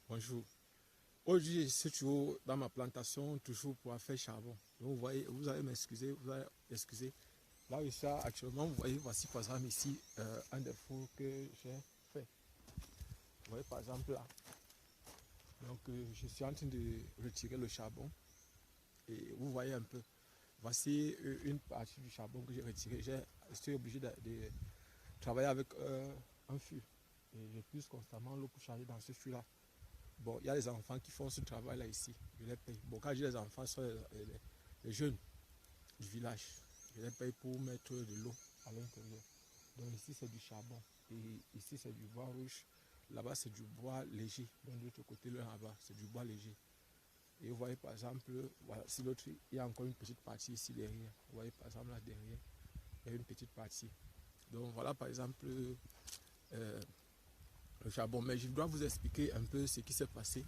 Bonjour. Aujourd'hui, je suis toujours dans ma plantation, toujours pour faire charbon. Donc, vous voyez, vous allez m'excuser, vous allez excuser. Là où je suis actuellement, vous voyez, voici par exemple ici un des fours que j'ai fait. Vous voyez par exemple là. Donc, je suis en train de retirer le charbon. Et vous voyez un peu. Voici une partie du charbon que j'ai retiré. Je suis obligé de travailler avec un fût. Et je puise constamment l'eau pour charger dans ce fût-là. Bon, il y a les enfants qui font ce travail-là ici. Je les paye. Bon, quand je dis les enfants, ce sont les jeunes du village. Je les paye pour mettre de l'eau à l'intérieur. Donc ici, c'est du charbon. Et ici, c'est du bois rouge. Là-bas, c'est du bois léger. Donc de l'autre côté, là-bas, c'est du bois léger. Et vous voyez, par exemple, voilà, si l'autre, il y a encore une petite partie ici derrière. Vous voyez, par exemple, là derrière, il y a une petite partie. Donc voilà, par exemple, le charbon. Mais je dois vous expliquer un peu ce qui s'est passé.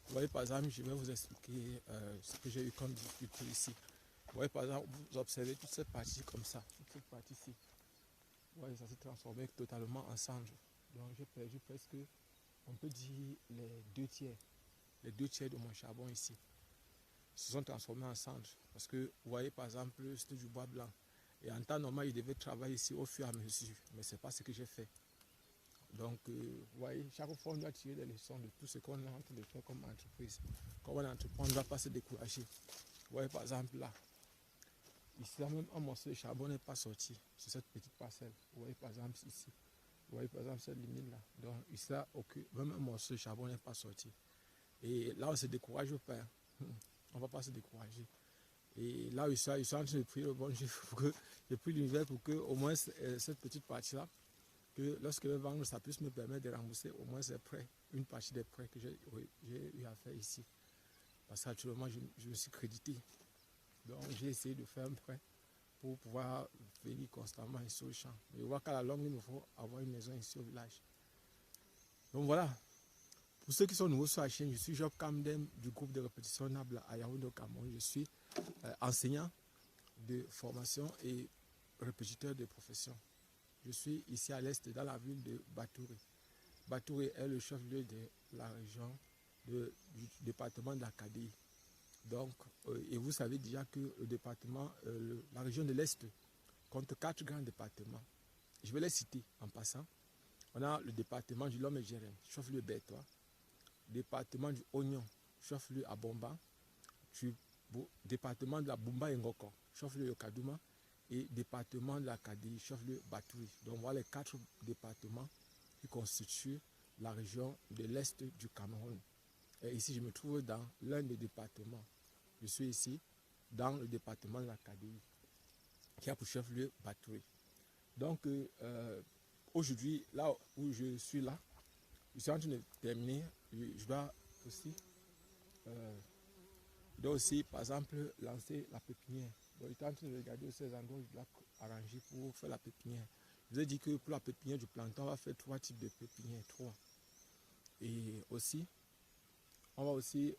Vous voyez, par exemple, je vais vous expliquer ce que j'ai eu comme difficulté ici. Vous voyez, par exemple, vous observez toute cette partie comme ça, toute cette partie-ci. Vous voyez, ça s'est transformé totalement en cendre. Donc, j'ai perdu presque, on peut dire, les deux tiers de mon charbon ici se sont transformés en cendre. Parce que, vous voyez, par exemple, c'était du bois blanc. Et en temps normal, il devait travailler ici au fur et à mesure. Mais ce n'est pas ce que j'ai fait. Donc, vous voyez, chaque fois, on doit tirer des leçons de tout ce qu'on est en train de faire comme entreprise. Comme on entreprend, on ne doit pas se décourager. Vous voyez, par exemple, là, ici, là, même un morceau de charbon n'est pas sorti sur cette petite parcelle. Vous voyez, par exemple, ici. Vous voyez, par exemple, cette limite-là. Donc, ici, là, même un morceau de charbon n'est pas sorti. Et là, on ne se décourage pas. On ne va pas se décourager. Et là, ils sont en train de prier le bon Dieu pour que je prie l'univers pour que, au moins, cette petite partie-là, que lorsque je vais vendre, ça puisse me permettre de rembourser au moins ces prêts, une partie des prêts que j'ai eu à faire ici. Parce qu'actuellement, je me suis crédité. Donc, j'ai essayé de faire un prêt pour pouvoir venir constamment ici au champ. Mais je vois qu'à la longue, il me faut avoir une maison ici au village. Donc voilà. Pour ceux qui sont nouveaux sur la chaîne, je suis Job Kamdem du groupe de répétition Nabla à Yaoundé au Cameroun. Je suis enseignant de formation et répétiteur de profession. Je suis ici à l'est dans la ville de Batouri. Batouri est le chef-lieu de la région du département d'Acadie. Donc, et vous savez déjà que le département, la région de l'Est compte 4 grands départements. Je vais les citer en passant. On a le département du Lomé-Gérén, chef-lieu Bertois, département du Oignon, chef-lieu à Bomba, du département de la Bumba et Ngoko, chef-lieu Yokadouma, et département de l'Acadie, chef-lieu Batouri. Donc voilà les 4 départements qui constituent la région de l'Est du Cameroun. Et ici, je me trouve dans l'un des départements. Je suis ici dans le département de l'Acadie, qui a pour chef-lieu Batouri. Donc, aujourd'hui, là où je suis là, je suis en train de terminer. Je dois aussi, par exemple, lancer la pépinière. Donc, je suis en train de regarder ces endroits où je dois arranger pour faire la pépinière. Je vous ai dit que pour la pépinière du plantain, on va faire 3 types de pépinières. 3. Et aussi, on va aussi,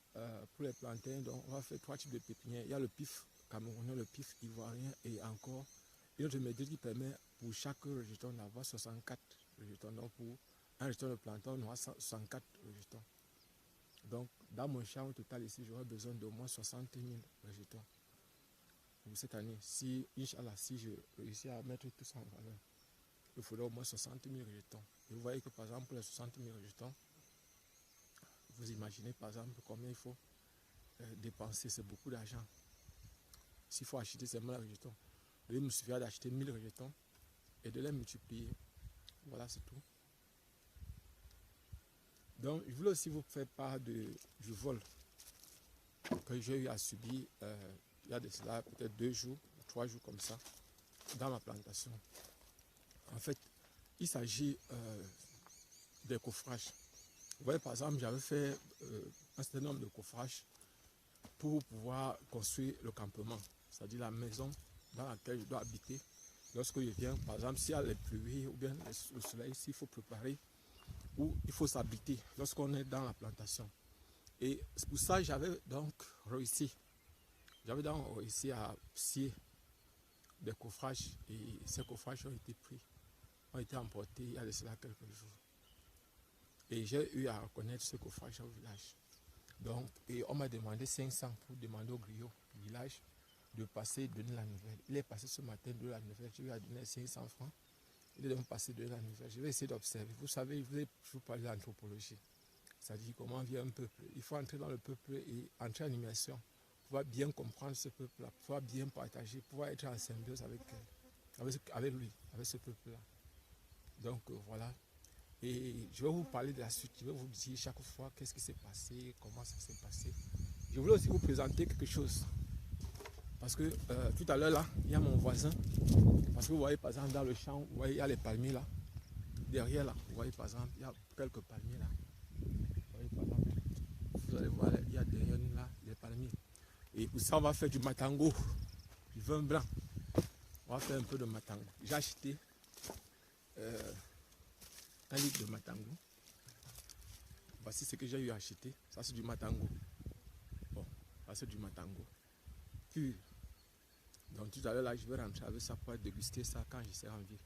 pour les plantains, donc on va faire 3 types de pépinières. Il y a le pif camerounais, le pif ivoirien et encore une autre méthode qui permet pour chaque rejeton d'avoir 64 rejetons. Donc pour un rejeton de plantain, on aura 64 rejetons. Donc dans mon champ au total ici, j'aurai besoin d'au moins 60 000 rejetons pour cette année. Si, Inch'Allah, si je réussis à mettre tout ça en valeur, il faudra au moins 60 000 rejetons. Et vous voyez que par exemple, pour les 60 000 rejetons, vous imaginez par exemple combien il faut dépenser, c'est beaucoup d'argent. S'il faut acheter ces 1000 rejetons, il me suffira d'acheter 1000 rejetons et de les multiplier. Voilà, c'est tout. Donc, je voulais aussi vous faire part du vol que j'ai eu à subir il y a de cela peut-être 2 jours, 3 jours comme ça, dans ma plantation. En fait, il s'agit des coffrages. Vous voyez, par exemple, j'avais fait un certain nombre de coffrages pour pouvoir construire le campement, c'est-à-dire la maison dans laquelle je dois habiter. Lorsque je viens, par exemple, s'il y a les pluies ou bien le soleil, s'il faut préparer ou il faut s'habiter lorsqu'on est dans la plantation. Et pour ça, j'avais donc réussi. J'avais donc réussi à scier des coffrages et ces coffrages ont été pris, ont été emportés il y a de cela quelques jours. Et j'ai eu à reconnaître ce coffrage au village. Donc, et on m'a demandé 500 pour demander au griot du village de passer, donner la nouvelle. Il est passé ce matin, donner la nouvelle. Je lui ai donné 500 francs. Il est donc passé, donner la nouvelle. Je vais essayer d'observer. Vous savez, je vous parle d'anthropologie. C'est-à-dire comment vit un peuple. Il faut entrer dans le peuple et entrer en immersion. Pouvoir bien comprendre ce peuple-là, pouvoir bien partager, pouvoir être en symbiose avec lui, avec ce peuple-là. Donc voilà. Et je vais vous parler de la suite. Je vais vous dire chaque fois qu'est-ce qui s'est passé, comment ça s'est passé. Je voulais aussi vous présenter quelque chose. Parce que tout à l'heure là, il y a mon voisin. Parce que vous voyez par exemple dans le champ, vous voyez, il y a les palmiers là. Derrière là, vous voyez par exemple, il y a quelques palmiers là. Vous voyez par exemple, vous allez voir, il y a derrière nous là, les palmiers. Et pour ça, on va faire du matango, du vin blanc. On va faire un peu de matango. J'ai acheté 1 litre de matango. Voici ce que j'ai eu à acheter. Ça, c'est du matango. Bon, ça, c'est du matango pur. Donc, tout à l'heure, là, je vais rentrer avec ça pour déguster ça quand je serai en ville.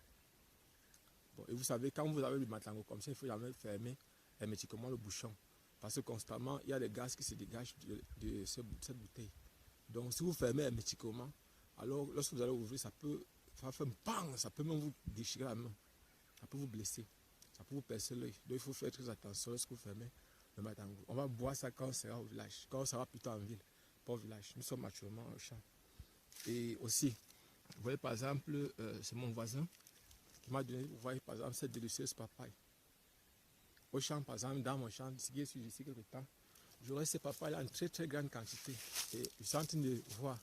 Bon, et vous savez, quand vous avez du matango comme ça, il faut jamais fermer hermétiquement le bouchon. Parce que constamment, il y a des gaz qui se dégagent de cette bouteille. Donc, si vous fermez hermétiquement, alors lorsque vous allez ouvrir, ça peut faire un bang, ça peut même vous déchirer la main. Ça peut vous blesser. Ça peut vous percer l'œil. Donc, il faut faire très attention lorsque vous fermez le matango. On va boire ça quand on sera au village. Quand on sera plutôt en ville, pas au village. Nous sommes actuellement au champ. Et aussi, vous voyez par exemple, c'est mon voisin qui m'a donné, vous voyez par exemple, cette délicieuse papaye. Au champ, par exemple, dans mon champ, d'ici quelques temps, j'aurai ces papayes là en très très grande quantité. Et je suis en train de voir,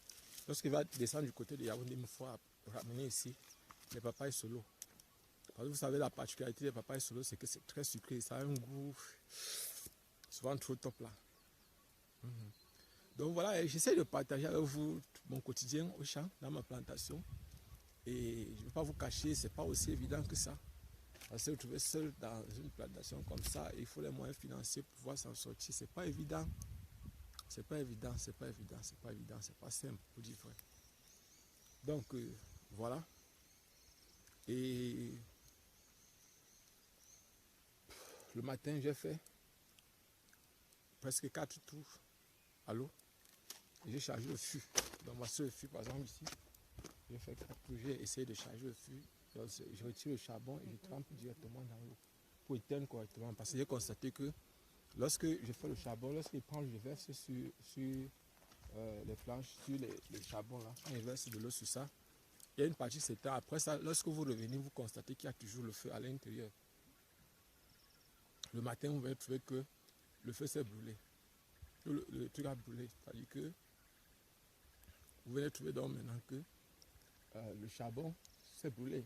lorsqu'il va descendre du côté de Yaoundé, il me faut ramener ici les papayes solo. Parce que vous savez, la particularité des papayes solo, c'est que c'est très sucré. Ça a un goût souvent trop top là. Donc voilà, j'essaie de partager avec vous mon quotidien au champ, dans ma plantation. Et je ne vais pas vous cacher, ce n'est pas aussi évident que ça. Parce que vous trouvez seul dans une plantation comme ça, il faut les moyens financiers pour pouvoir s'en sortir. C'est pas évident. C'est pas évident, c'est pas évident, c'est pas évident, c'est pas simple pour dire vrai. Donc voilà. Et le matin, j'ai fait presque 4 tours à l'eau. J'ai chargé le fût. Donc voici le fût par exemple ici. J'ai fait 4 tours, j'ai essayé de charger le fût. Donc, je retire le charbon et je trempe directement dans l'eau pour éteindre correctement. Parce que j'ai constaté que lorsque je fais le charbon, lorsqu'il prend, je verse sur les planches, sur les charbons là, quand je verse de l'eau sur ça, il y a une partie qui s'éteint. Après ça, lorsque vous revenez, vous constatez qu'il y a toujours le feu à l'intérieur. Le matin, vous allez trouver que le feu s'est brûlé. Le truc a brûlé. C'est-à-dire que vous allez trouver donc maintenant que le charbon s'est brûlé.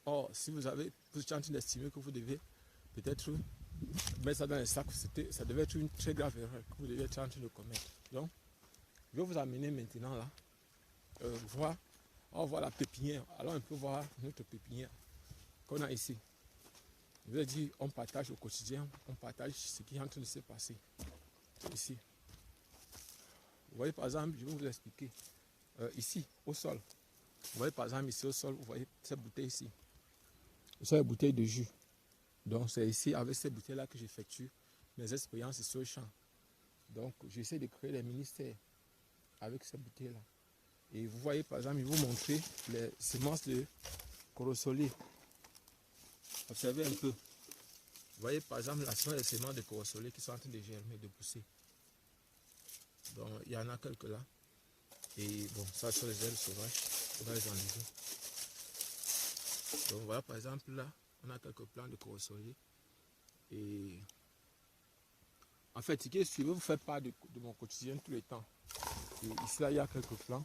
Or, si vous êtes en train d'estimer que vous devez peut-être mettre ça dans les sacs, ça devait être une très grave erreur que vous devez être en train de commettre. Donc, je vais vous amener maintenant là, voir, on va voir la pépinière. Alors, on peut voir notre pépinière qu'on a ici. Je vais dire, on partage au quotidien, on partage ce qui est en train de se passer ici. Vous voyez par exemple, je vais vous expliquer. Ici, au sol. Vous voyez par exemple ici au sol, vous voyez cette bouteille ici. Ce sont les bouteilles de jus. Donc c'est ici avec ces bouteilles-là que j'effectue mes expériences sur le champ. Donc j'essaie de créer des ministères avec ces bouteilles-là. Et vous voyez par exemple, je vais vous montrer les semences de corosolier. Observez un peu. Vous voyez par exemple, là, ce sont les semences de corosolier qui sont en train de germer, de pousser. Donc il y en a quelques là. Et bon, ça sont les ailes sauvages. On va les enlever. Donc voilà par exemple là, on a quelques plants de corosolier. Et en fait, si je veux vous faire part de mon quotidien tous les temps. Et ici là, il y a quelques plants.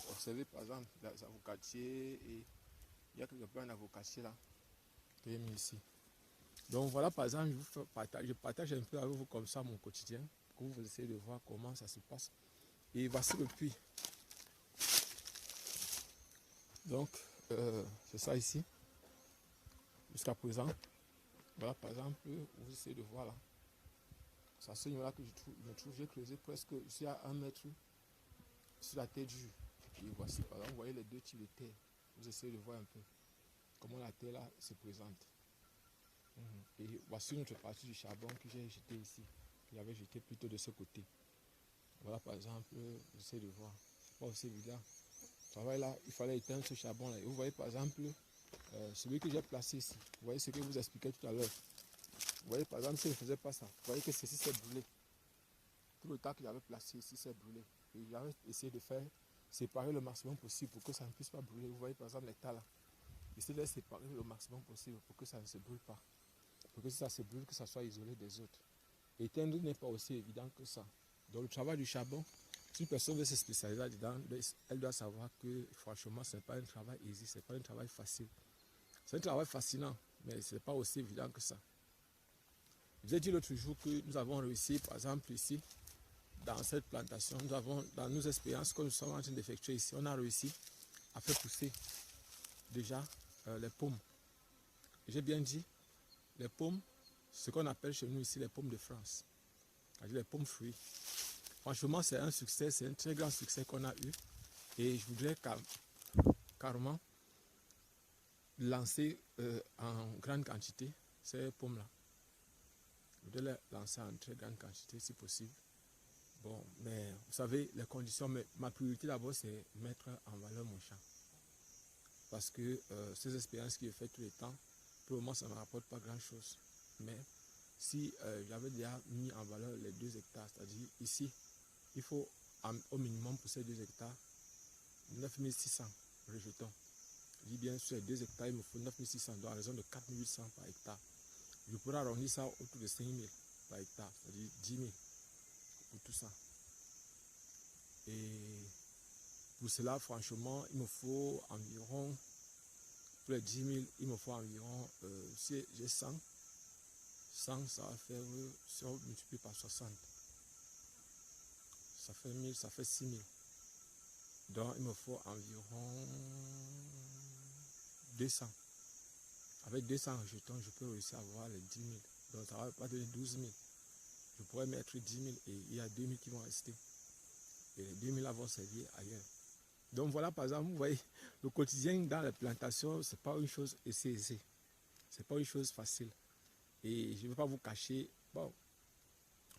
Observez par exemple les avocatiers et il y a quelques plants d'avocatiers là que j'ai mis ici. Donc voilà par exemple, je partage un peu avec vous comme ça mon quotidien pour que vous essayez de voir comment ça se passe. Et voici le puits. Donc c'est ça ici. Jusqu'à présent. Voilà par exemple, vous essayez de voir là. C'est ce niveau-là que je trouve, j'ai creusé presque ici à 1 mètre sur la terre du jus. Et voici par exemple, vous voyez les deux types de terre. Vous essayez de voir un peu comment la terre là se présente. Et voici notre partie du charbon que j'ai jeté ici. J'avais jeté plutôt de ce côté. Voilà par exemple, j'essaie de voir. C'est pas aussi évident. Le travail là, il fallait éteindre ce charbon là. Et vous voyez par exemple, celui que j'ai placé ici. Vous voyez ce que je vous expliquais tout à l'heure. Vous voyez par exemple, si je ne faisais pas ça, vous voyez que ceci s'est brûlé. Tout le temps que j'avais placé ici s'est brûlé. Et j'avais essayé de faire séparer le maximum possible pour que ça ne puisse pas brûler. Vous voyez par exemple les tas là. J'essaie de les séparer le maximum possible pour que ça ne se brûle pas. Pour que si ça se brûle, que ça soit isolé des autres. Éteindre n'est pas aussi évident que ça. Dans le travail du charbon, si une personne veut se spécialiser là-dedans, elle doit savoir que franchement, ce n'est pas un travail easy, ce n'est pas un travail facile. C'est un travail fascinant, mais ce n'est pas aussi évident que ça. Je vous ai dit l'autre jour que nous avons réussi, par exemple ici, dans cette plantation, nous avons, dans nos expériences que nous sommes en train d'effectuer ici, on a réussi à faire pousser déjà les pommes. J'ai bien dit, les pommes, ce qu'on appelle chez nous ici les pommes de France, c'est-à-dire les pommes fruits. Franchement, c'est un succès, c'est un très grand succès qu'on a eu. Et je voudrais carrément lancer en grande quantité ces pommes-là. Je voudrais les lancer en très grande quantité si possible. Bon, mais vous savez, les conditions, mais ma priorité d'abord, c'est mettre en valeur mon champ. Parce que ces expériences que je fais tous les temps, pour le moment, ça ne me rapporte pas grand-chose. Mais si j'avais déjà mis en valeur les 2 hectares, c'est-à-dire ici, il faut au minimum pour ces 2 hectares 9600 rejetons. Je dis bien sur les 2 hectares, il me faut 9600, donc à raison de 4800 par hectare. Je pourrais arrondir ça autour de 5000 par hectare, c'est-à-dire 10 000 pour tout ça. Et pour cela, franchement, il me faut environ, pour les 10 000, il me faut environ, si j'ai 100, ça va faire, si on multiplie par 60, ça fait 1000, ça fait 6 000. Donc il me faut environ 200. Avec 200 jetons, je peux réussir à avoir les 10 000. Donc ça ne va pas donner 12 000. Je pourrais mettre 10 000 et il y a 2 000 qui vont rester. Et les 2 000 là vont servir ailleurs. Donc voilà, par exemple, vous voyez, le quotidien dans les plantations, ce n'est pas une chose aisée. Ce n'est pas une chose facile. Et je ne vais pas vous cacher, bon,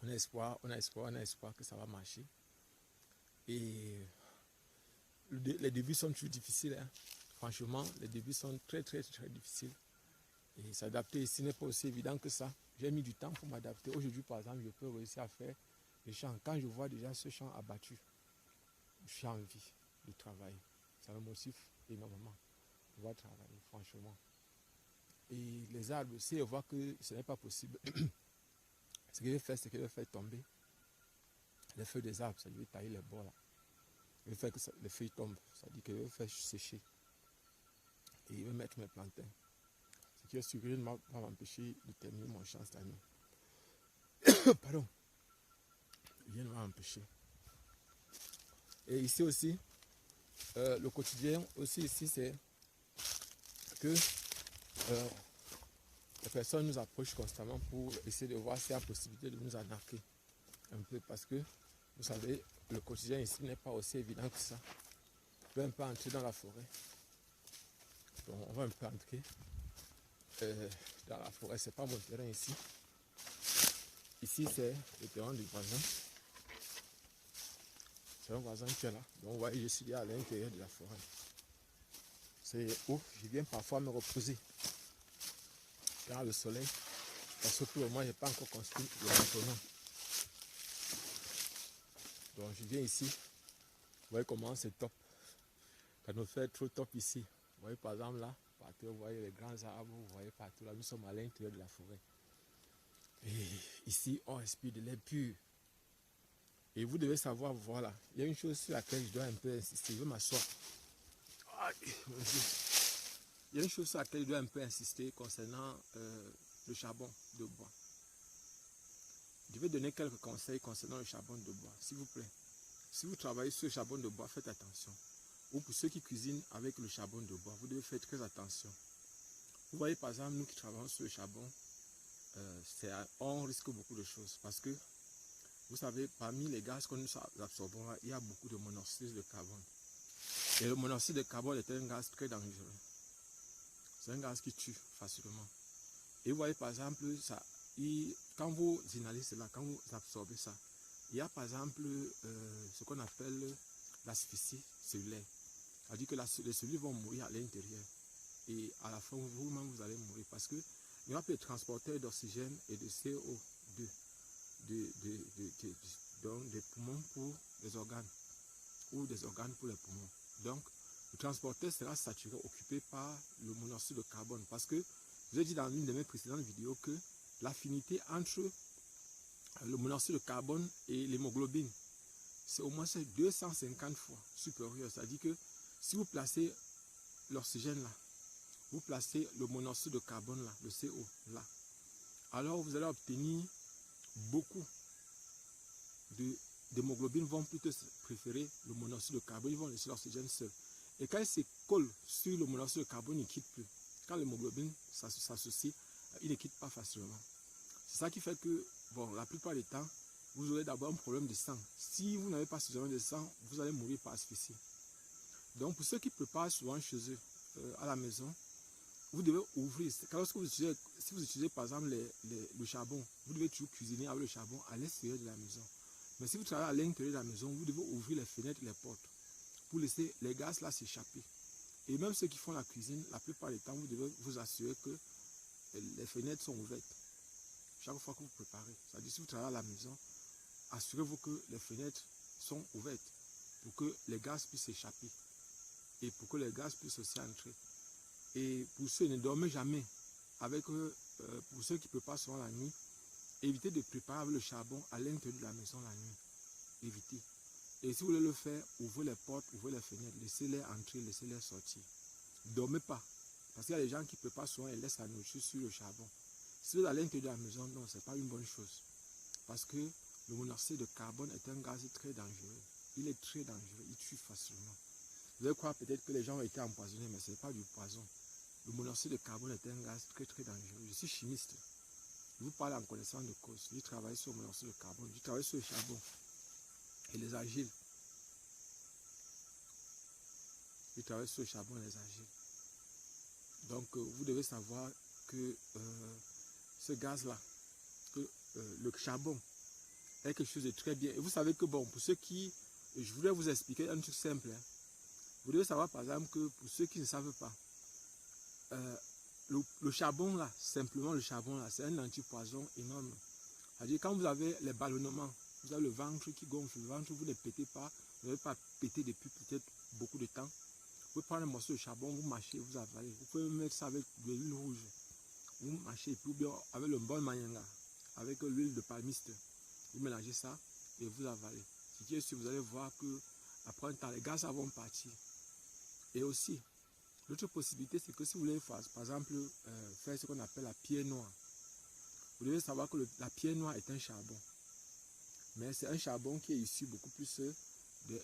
on a espoir que ça va marcher. Et les débuts sont toujours difficiles. Hein. Franchement, les débuts sont très difficiles. Et s'adapter ici n'est pas aussi évident que ça. J'ai mis du temps pour m'adapter. Aujourd'hui, par exemple, je peux réussir à faire les champs. Quand je vois déjà ce champ abattu, je suis envie de travailler. Ça me motive énormément de pouvoir travailler, franchement. Et les arbres, si je vois que ce n'est pas possible, ce que je vais faire, c'est que je vais faire tomber les feuilles des arbres. Ça veut dire tailler les bords là. Je vais faire que les feuilles tombent. Ça veut dire que je vais faire sécher. Et je vais mettre mes plantains. Ce qui est sûr que je ne va pas m'empêcher de terminer mon champ cette année. Pardon. Rien ne va m'empêcher. Et ici aussi, le quotidien aussi ici, c'est que les personnes nous approchent constamment pour essayer de voir s'il y a possibilité de nous arnaquer un peu. Parce que, vous savez, le quotidien ici n'est pas aussi évident que ça. On va un peu entrer dans la forêt. Donc on va un peu entrer dans la forêt. C'est pas mon terrain ici. Ici, c'est le terrain du voisin. C'est un voisin qui est là. Donc, vous voyez, je suis à l'intérieur de la forêt. C'est où je viens parfois me reposer dans le soleil. Parce que pour le moment, je n'ai pas encore construit le maintenant. Donc, je viens ici. Vous voyez comment c'est top. Ça nous fait trop top ici. Vous voyez, par exemple, là, partout, vous voyez les grands arbres, vous voyez partout. Là, nous sommes à l'intérieur de la forêt. Et ici, on respire de l'air pur. Et vous devez savoir, voilà, il y a une chose sur laquelle je dois un peu insister. Je vais m'asseoir. Il y a une chose sur laquelle je dois un peu insister concernant le charbon de bois. Je vais donner quelques conseils concernant le charbon de bois, s'il vous plaît. Si vous travaillez sur le charbon de bois, faites attention. Ou pour ceux qui cuisinent avec le charbon de bois, vous devez faire très attention. Vous voyez, par exemple, nous qui travaillons sur le charbon, on risque beaucoup de choses parce que vous savez, parmi les gaz que nous absorbons, il y a beaucoup de monoxyde de carbone. Et le monoxyde de carbone est un gaz très dangereux. C'est un gaz qui tue facilement. Et vous voyez par exemple, ça, quand vous inhalez cela, quand vous absorbez ça, il y a par exemple ce qu'on appelle l'asphyxie cellulaire. C'est-à-dire que les cellules vont mourir à l'intérieur. Et à la fin, vous-même, vous allez mourir. Parce que il n'y aura plus de transporteur d'oxygène et de CO2 donc des poumons pour les organes ou des organes pour les poumons. Donc, le transporteur sera saturé, occupé par le monoxyde de carbone. Parce que, je vous ai dit dans une de mes précédentes vidéos que l'affinité entre le monoxyde de carbone et l'hémoglobine, c'est au moins 250 fois supérieur. C'est-à-dire que si vous placez l'oxygène là, vous placez le monoxyde de carbone là, le CO là, alors vous allez obtenir beaucoup d'hémoglobine vont plutôt préférer le monoxyde de carbone, ils vont laisser l'oxygène seul. Et quand il se colle sur le monoxyde de carbone, il ne quitte plus. Quand l'hémoglobine s'associe, il ne quitte pas facilement. C'est ça qui fait que, bon, la plupart du temps, vous aurez d'abord un problème de sang. Si vous n'avez pas suffisamment de sang, vous allez mourir par asphyxie. Donc, pour ceux qui préparent souvent chez eux, à la maison, vous devez ouvrir. Lorsque si vous utilisez par exemple le charbon, vous devez toujours cuisiner avec le charbon à l'extérieur de la maison. Mais si vous travaillez à l'intérieur de la maison, vous devez ouvrir les fenêtres et les portes pour laisser les gaz là s'échapper. Et même ceux qui font la cuisine, la plupart du temps, vous devez vous assurer que les fenêtres sont ouvertes. Chaque fois que vous préparez. C'est-à-dire si vous travaillez à la maison, assurez-vous que les fenêtres sont ouvertes pour que les gaz puissent s'échapper et pour que les gaz puissent aussi entrer. Et pour ceux qui ne dorment jamais, pour ceux qui préparent souvent la nuit, évitez de préparer avec le charbon à l'intérieur de la maison la nuit. Évitez. Et si vous voulez le faire, ouvrez les portes, ouvrez les fenêtres, laissez-les entrer, laissez-les sortir. Ne dormez pas. Parce qu'il y a des gens qui préparent souvent et laissent la nourriture sur le charbon. Si vous êtes à l'intérieur de la maison, non, ce n'est pas une bonne chose. Parce que le monoxyde de carbone est un gaz très dangereux. Il est très dangereux, il tue facilement. Vous allez croire peut-être que les gens ont été empoisonnés, mais ce n'est pas du poison. Le monoxyde de carbone est un gaz très très dangereux. Je suis chimiste. Je vous parle en connaissance de cause. Je travaille sur le monoxyde de carbone, je travaille sur le charbon et les argiles. Je travaille sur le charbon et les argiles. Donc vous devez savoir que ce gaz-là, que le charbon est quelque chose de très bien. Et vous savez que bon, pour ceux qui... Je voudrais vous expliquer un truc simple. Hein. Vous devez savoir par exemple que pour ceux qui ne savent pas, le charbon là, simplement le charbon là, c'est un antipoison énorme. C'est-à-dire quand vous avez les ballonnements, vous avez le ventre qui gonfle, le ventre, vous ne pétez pas, vous n'avez pas pété depuis peut-être beaucoup de temps. Vous pouvez prendre un morceau de charbon, vous mâchez, vous avalez. Vous pouvez mettre ça avec de l'huile rouge. Vous mâchez, et puis bien avec le bon mayanga, avec l'huile de palmiste. Vous mélangez ça et vous avalez. Ce qui est sûr, vous allez voir que après un temps, les gaz vont partir. Et aussi, l'autre possibilité, c'est que si vous voulez faire, par exemple, faire ce qu'on appelle la pierre noire, vous devez savoir que la pierre noire est un charbon. Mais c'est un charbon qui est issu beaucoup plus de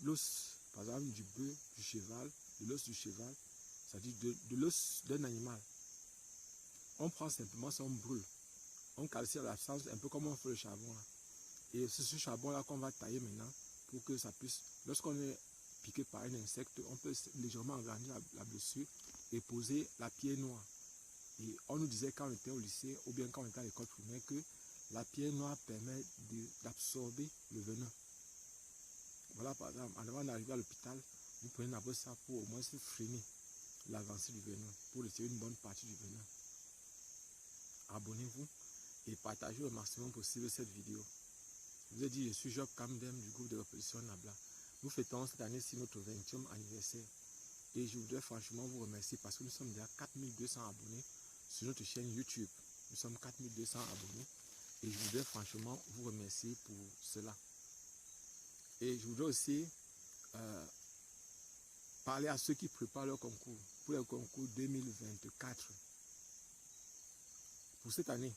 l'os, par exemple du bœuf, du cheval, de l'os du cheval, c'est-à-dire de l'os d'un animal. On prend simplement ça, on brûle. On calcine l'absence, un peu comme on fait le charbon là. Et c'est ce charbon-là qu'on va tailler maintenant pour que ça puisse, lorsqu'on est piqué par un insecte, on peut légèrement agrandir la blessure et poser la pierre noire. Et on nous disait quand on était au lycée ou bien quand on était à l'école primaire que la pierre noire permet d'absorber le venin. Voilà par exemple, avant d'arriver à l'hôpital, vous prenez d'abord ça pour au moins se freiner l'avancée du venin, pour retirer une bonne partie du venin. Abonnez-vous et partagez au maximum possible cette vidéo. Je vous ai dit, je suis Job Kamdem du groupe de reposition Nabla. Nous fêtons cette année-ci notre 20e anniversaire. Et je voudrais franchement vous remercier parce que nous sommes déjà 4200 abonnés sur notre chaîne YouTube. Nous sommes 4200 abonnés. Et je voudrais franchement vous remercier pour cela. Et je voudrais aussi parler à ceux qui préparent leur concours, pour le concours 2024. Pour cette année,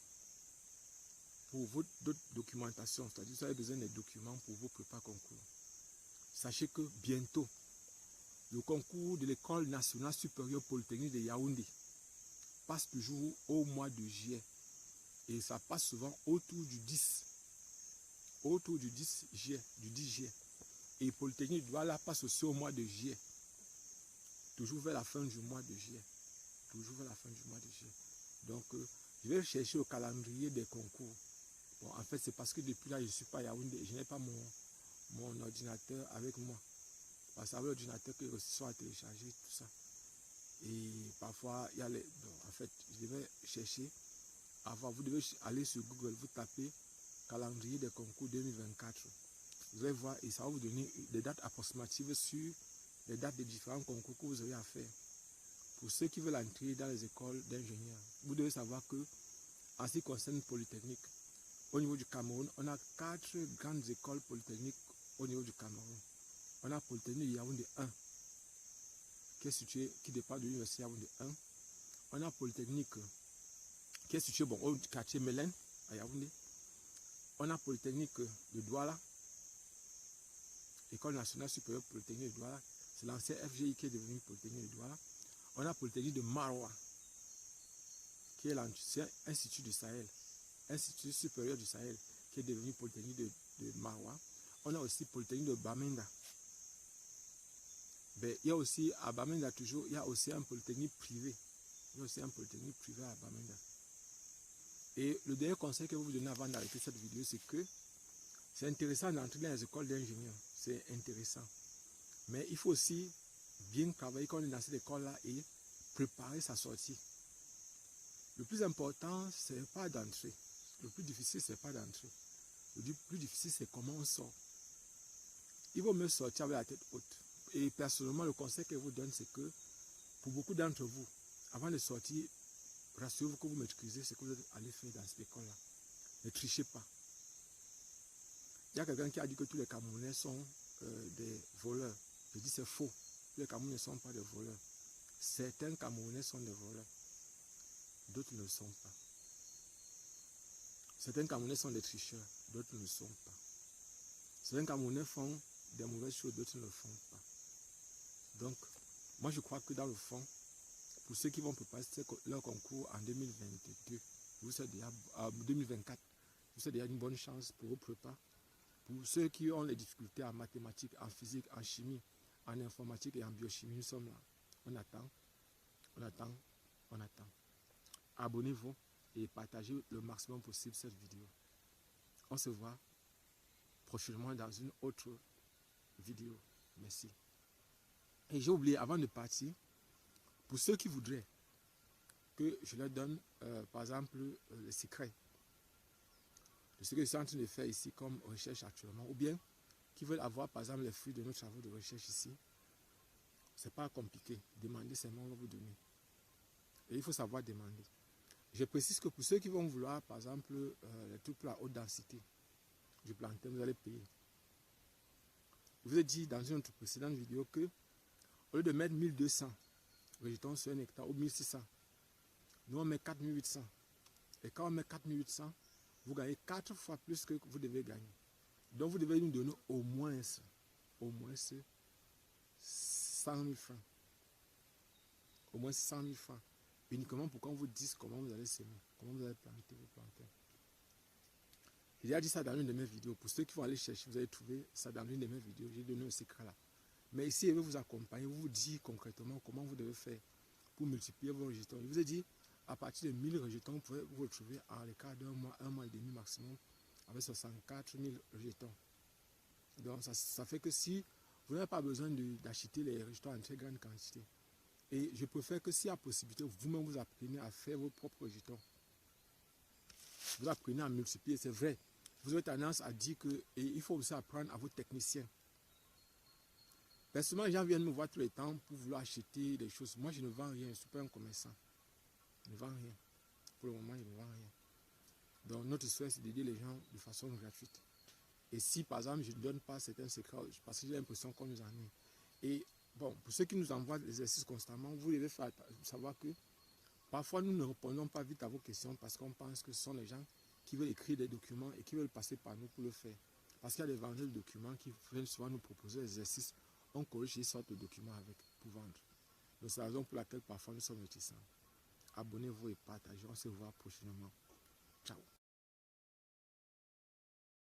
pour votre documentation, c'est-à-dire que vous avez besoin des documents pour vos prépa concours. Sachez que bientôt, le concours de l'École nationale supérieure polytechnique de Yaoundé passe toujours au mois de juillet. Et ça passe souvent autour du 10. Autour du 10 juillet, du 10 juillet. Et Polytechnique doit là passe aussi au mois de juillet. Toujours vers la fin du mois de juillet. Toujours vers la fin du mois de juillet. Donc, je vais chercher au calendrier des concours. Bon, en fait, c'est parce que depuis là, je ne suis pas à Yaoundé. Je n'ai pas mon ordinateur avec moi. Parce que avec l'ordinateur que je reçois à télécharger, tout ça. Et parfois, il y a les... Donc, en fait, je vais chercher. Vous devez aller sur Google, vous tapez calendrier des concours 2024. Vous allez voir et ça va vous donner des dates approximatives sur les dates des différents concours que vous avez à faire. Pour ceux qui veulent entrer dans les écoles d'ingénieurs, vous devez savoir que, en ce qui concerne Polytechnique, au niveau du Cameroun, on a 4 grandes écoles polytechniques au niveau du Cameroun. On a Polytechnique de Yaoundé 1, qui dépend de l'université Yaoundé 1. On a Polytechnique qui est situé au quartier Mélène, à Yaoundé. On a Polytechnique de Douala, École nationale supérieure Polytechnique de Douala. C'est l'ancien FGI qui est devenu Polytechnique de Douala. On a Polytechnique de Maroua, qui est l'ancien Institut du Sahel, Institut supérieur du Sahel, qui est devenu Polytechnique de Maroua. On a aussi Polytechnique de Bamenda. Ben, il y a aussi à Bamenda toujours, il y a aussi un Polytechnique privé. Il y a aussi un Polytechnique privé à Bamenda. Et le dernier conseil que je vais vous donner avant d'arrêter cette vidéo, c'est que c'est intéressant d'entrer dans les écoles d'ingénieurs. C'est intéressant. Mais il faut aussi bien travailler quand on est dans cette école-là et préparer sa sortie. Le plus important, ce n'est pas d'entrer. Le plus difficile, ce n'est pas d'entrer. Le plus difficile, c'est comment on sort. Il vaut mieux sortir avec la tête haute. Et personnellement, le conseil que je vous donne, c'est que pour beaucoup d'entre vous, avant de sortir, rassurez-vous que vous maîtrisez ce que vous allez faire dans cette école-là. Ne trichez pas. Il y a quelqu'un qui a dit que tous les Camerounais sont des voleurs. Je dis c'est faux. Tous les Camerounais ne sont pas des voleurs. Certains Camerounais sont des voleurs. D'autres ne le sont pas. Certains Camerounais sont des tricheurs. D'autres ne le sont pas. Certains Camerounais font des mauvaises choses. D'autres ne le font pas. Donc, moi je crois que dans le fond, pour ceux qui vont préparer leur concours en 2022, vous savez déjà, 2024, vous savez déjà une bonne chance pour vos prépas. Pour ceux qui ont les difficultés en mathématiques, en physique, en chimie, en informatique et en biochimie, nous sommes là. On attend, on attend, on attend. Abonnez-vous et partagez le maximum possible cette vidéo. On se voit prochainement dans une autre vidéo. Merci. Et j'ai oublié, avant de partir, pour ceux qui voudraient que je leur donne, par exemple, le secret de ce que je suis en train de faire ici comme recherche actuellement, ou bien qui veulent avoir, par exemple, les fruits de nos travaux de recherche ici, c'est pas compliqué. Demandez seulement, on va vous donner. Et il faut savoir demander. Je précise que pour ceux qui vont vouloir, par exemple, les trucs pour la haute densité du plantain, vous allez payer. Je vous ai dit dans une autre précédente vidéo que, au lieu de mettre 1200 rejetons sur un hectare ou 1600, nous on met 4800. Et quand on met 4800, vous gagnez 4 fois plus que vous devez gagner. Donc vous devez nous donner au moins 100 000 francs. Au moins 100 000 francs. Uniquement pour qu'on vous dise comment vous allez semer, comment vous allez planter vos plantains. J'ai déjà dit ça dans une de mes vidéos. Pour ceux qui vont aller chercher, vous allez trouver ça dans une de mes vidéos. J'ai donné un secret là. Mais ici, je vais vous accompagner, vous dire concrètement comment vous devez faire pour multiplier vos rejetons. Je vous ai dit, à partir de 1000 rejetons, vous pouvez vous retrouver en l'écart d'un mois, 1 mois et demi maximum, avec 64 000 rejetons. Donc ça fait que si vous n'avez pas besoin d'acheter les rejetons en très grande quantité, et je préfère que s'il y a possibilité, vous-même vous apprenez à faire vos propres rejetons. Vous apprenez à multiplier, c'est vrai. Vous avez tendance à dire que, et il faut aussi apprendre à vos techniciens. Personnellement, les gens viennent me voir tous les temps pour vouloir acheter des choses. Moi, je ne vends rien, je ne suis pas un commerçant. Je ne vends rien. Pour le moment, je ne vends rien. Donc, notre souhait, c'est d'aider les gens de façon gratuite. Et si, par exemple, je ne donne pas certains secrets, parce que j'ai l'impression qu'on nous en est. Et bon, pour ceux qui nous envoient des exercices constamment, vous devez savoir que parfois, nous ne répondons pas vite à vos questions parce qu'on pense que ce sont les gens qui veulent écrire des documents et qui veulent passer par nous pour le faire. Parce qu'il y a des vendeurs de documents qui viennent souvent nous proposer des exercices. On corrige une sorte de documents avec pour vendre. Donc c'est la raison pour laquelle parfois nous sommes réticents. Abonnez-vous et partagez. On se voit prochainement. Ciao.